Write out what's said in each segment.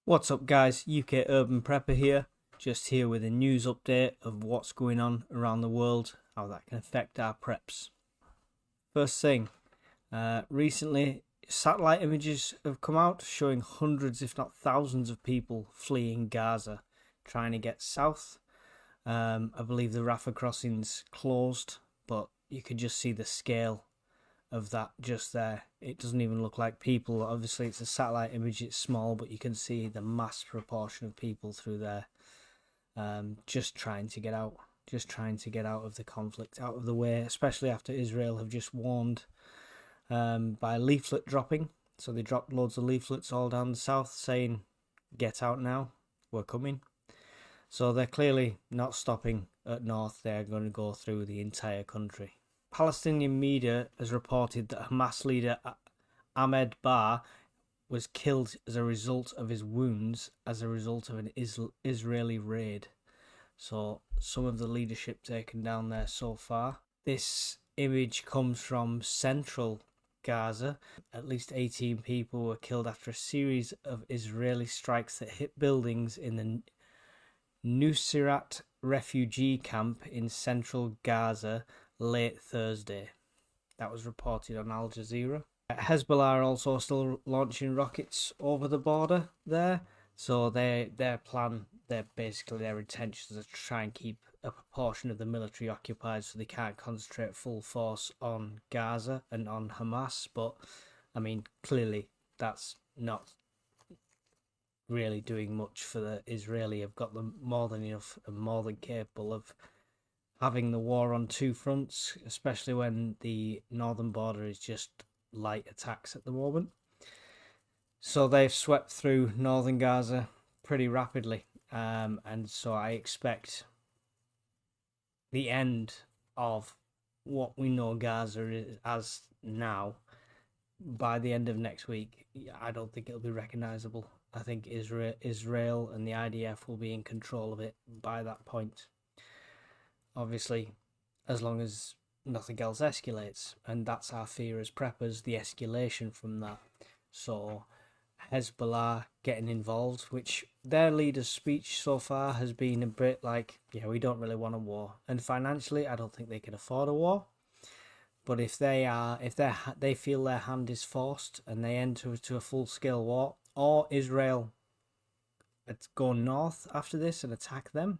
What's up guys, UK Urban Prepper here, just here with a news update of what's going on around the world, how that can affect our preps. First thing, recently satellite images have come out showing hundreds if not thousands of people fleeing Gaza, trying to get south. I believe the Rafah crossing's closed, but you could just see the scale of that just there. It doesn't even look like people. Obviously it's a satellite image, it's small, but you can see the mass proportion of people through there, just trying to get out of the conflict, out of the way, especially after Israel have just warned by leaflet dropping. So they dropped loads of leaflets all down the south saying get out now, we're coming. So they're clearly not stopping at north, they're going to go through the entire country. Palestinian media has reported that Hamas leader Ahmed Bar was killed as a result of his wounds as a result of an Israeli raid. So some of the leadership taken down there so far. This image comes from central Gaza. At least 18 people were killed after a series of Israeli strikes that hit buildings in the Nuseirat refugee camp in central Gaza late Thursday. That was reported on Al Jazeera. Hezbollah are also still launching rockets over the border there. So their intentions are to try and keep a proportion of the military occupied so they can't concentrate full force on Gaza and on Hamas. But I mean, clearly that's not really doing much for the Israeli. Have got them more than enough and more than capable of having the war on two fronts, especially when the northern border is just light attacks at the moment. So they've swept through northern Gaza pretty rapidly, and so I expect the end of what we know Gaza is as now by the end of next week. I don't think it'll be recognizable. I think Israel and the IDF will be in control of it by that point. Obviously, as long as nothing else escalates, and that's our fear as preppers, the escalation from that. So Hezbollah getting involved, which their leader's speech so far has been a bit like, yeah, we don't really want a war, and financially I don't think they can afford a war. But if they feel their hand is forced and they enter into a full-scale war, or Israel go north after this and attack them,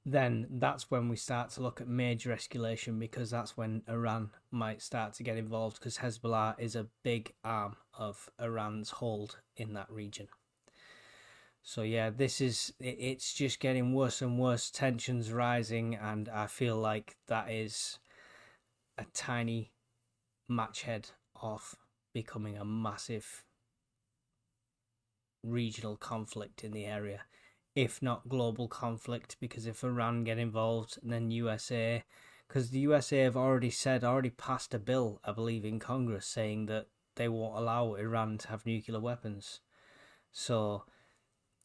then that's when we start to look at major escalation, because that's when Iran might start to get involved, because Hezbollah is a big arm of Iran's hold in that region. So yeah, it's just getting worse and worse, tensions rising, and I feel like that is a tiny matchhead of becoming a massive regional conflict in the area, if not global conflict, because if Iran get involved, and then USA, because the USA have already passed a bill, I believe, in Congress saying that they won't allow Iran to have nuclear weapons. So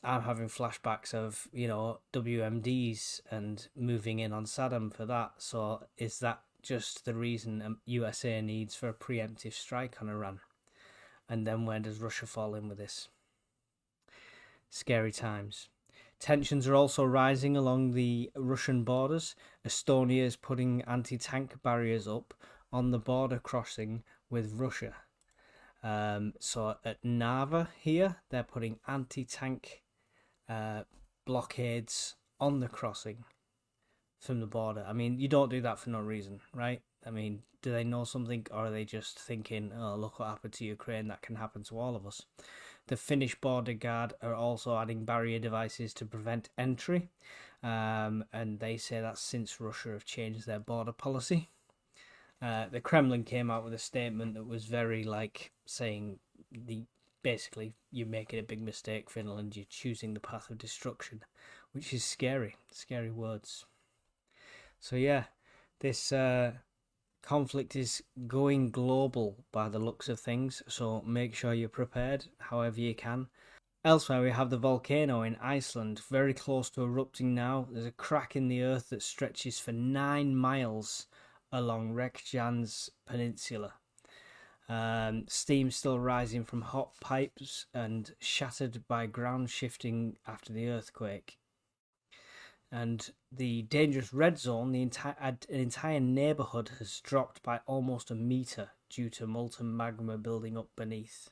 I'm having flashbacks of, WMDs and moving in on Saddam for that. So is that just the reason USA needs for a preemptive strike on Iran? And then where does Russia fall in with this? Scary times. Tensions are also rising along the Russian borders. Estonia is putting anti-tank barriers up on the border crossing with Russia. So at Narva here, they're putting anti-tank blockades on the crossing from the border. I mean, you don't do that for no reason, right? I mean, do they know something, or are they just thinking, oh, look what happened to Ukraine, that can happen to all of us? The Finnish border guard are also adding barrier devices to prevent entry, and they say that's since Russia have changed their border policy. The Kremlin came out with a statement that was very saying basically you're making a big mistake, Finland, you're choosing the path of destruction, which is scary words. So yeah, this conflict is going global by the looks of things, so make sure you're prepared however you can. Elsewhere, we have the volcano in Iceland, very close to erupting now. There's a crack in the earth that stretches for 9 miles along Reykjanes Peninsula. Steam still rising from hot pipes and shattered by ground shifting after the earthquake. And the dangerous red zone, an entire neighbourhood has dropped by almost a metre due to molten magma building up beneath.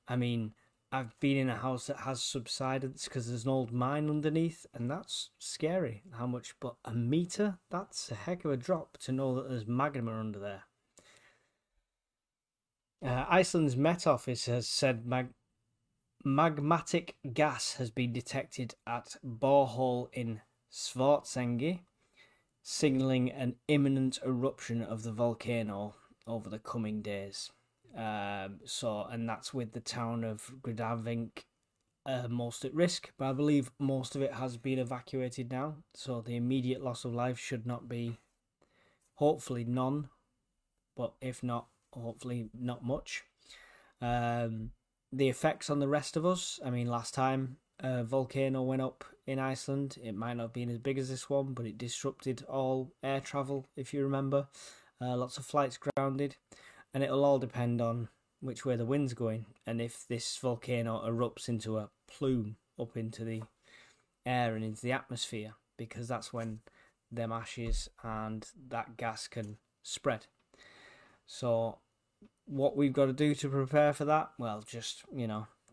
I mean, I've been in a house that has subsidence because there's an old mine underneath, and that's scary how much, but a metre? That's a heck of a drop to know that there's magma under there. Iceland's Met Office has said magmatic gas has been detected at borehole in Svartsengi, signalling an imminent eruption of the volcano over the coming days. And that's with the town of Gridavink most at risk, but I believe most of it has been evacuated now, so the immediate loss of life should not be, hopefully none, but if not, hopefully not much. The effects on the rest of us, I mean, last time a volcano went up in Iceland, it might not have been as big as this one, but it disrupted all air travel, if you remember. Lots of flights grounded, and it'll all depend on which way the wind's going, and if this volcano erupts into a plume up into the air and into the atmosphere, because that's when them ashes and that gas can spread. So what we've got to do to prepare for that, well, just,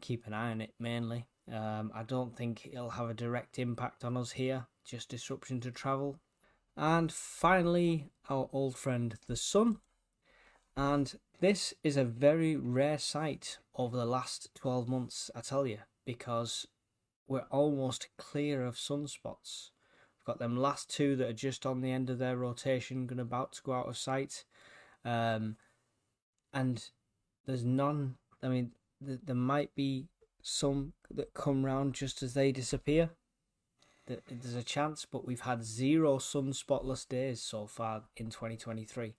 keep an eye on it mainly. I don't think it'll have a direct impact on us here, just disruption to travel. And finally, our old friend the sun. And this is a very rare sight over the last 12 months, I tell you, because we're almost clear of sunspots. We've got them last two that are just on the end of their rotation, about to go out of sight. And there's none. I mean, there might be some that come round just as they disappear. There's a chance, but we've had 0 sunspotless days so far in 2023.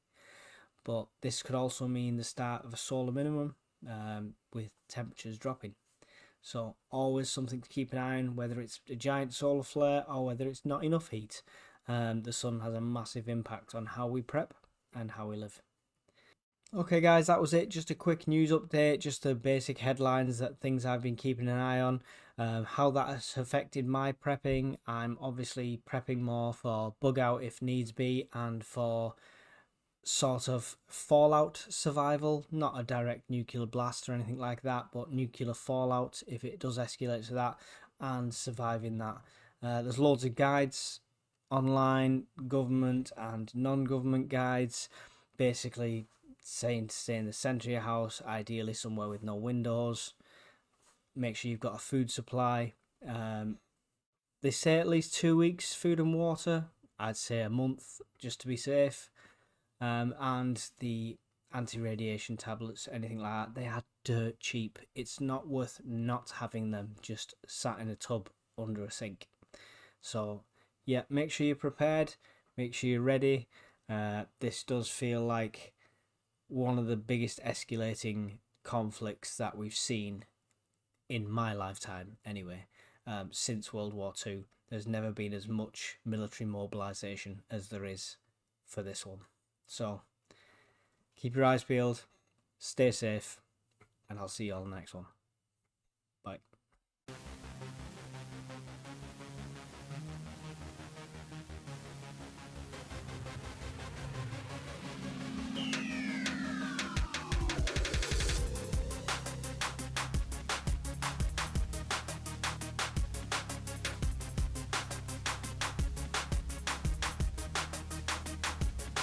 But this could also mean the start of a solar minimum, with temperatures dropping. So always something to keep an eye on, whether it's a giant solar flare or whether it's not enough heat. The sun has a massive impact on how we prep and how we live. Okay guys, that was it. Just a quick news update, just the basic headlines, that things I've been keeping an eye on, how that has affected my prepping. I'm obviously prepping more for bug out if needs be, and for sort of fallout survival, not a direct nuclear blast or anything like that, but nuclear fallout if it does escalate to that, and surviving that. There's loads of guides online, government and non-government guides, basically saying to stay in the centre of your house, ideally somewhere with no windows. Make sure you've got a food supply. They say at least 2 weeks food and water. I'd say a month just to be safe. And the anti-radiation tablets, anything like that, they are dirt cheap. It's not worth not having them just sat in a tub under a sink. So yeah, make sure you're prepared, make sure you're ready. This does feel like one of the biggest escalating conflicts that we've seen in my lifetime anyway, since World War II. There's never been as much military mobilisation as there is for this one. So keep your eyes peeled, stay safe, and I'll see you all in the next one.